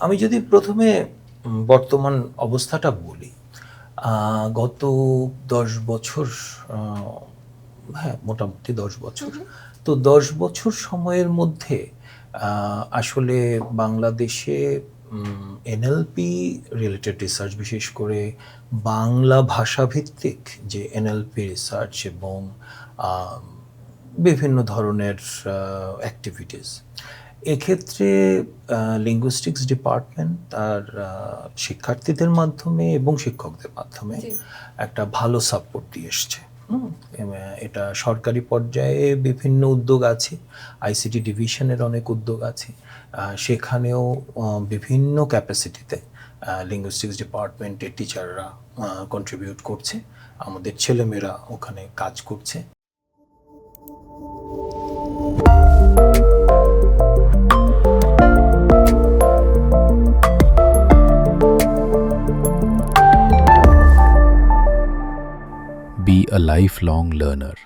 আমি যদি প্রথমে বর্তমান অবস্থাটা বলি, গত ১০ বছর, হ্যাঁ মোটামুটি ১০ বছর। তো ১০ বছর সময়ের মধ্যে আসলে বাংলাদেশে এনএলপি রিলেটেড রিসার্চ, বিশেষ করে বাংলা ভাষাভিত্তিক যে এনএলপি রিসার্চ এবং আহ, বিভিন্ন ধরনের অ্যাক্টিভিটিস, এক্ষেত্রে লিঙ্গুইস্টিক্স ডিপার্টমেন্ট তার শিক্ষার্থীদের মাধ্যমে এবং শিক্ষকদের মাধ্যমে একটা ভালো সাপোর্ট দিয়ে এসছে। এটা সরকারি পর্যায়ে বিভিন্ন উদ্যোগ আছে, আইসিটি ডিভিশনের অনেক উদ্যোগ আছে, সেখানেও বিভিন্ন ক্যাপাসিটিতে লিঙ্গুইস্টিক্স ডিপার্টমেন্টের টিচাররা কন্ট্রিবিউট করছে, আমাদের ছেলেমেয়েরা ওখানে কাজ করছে। Be a lifelong learner.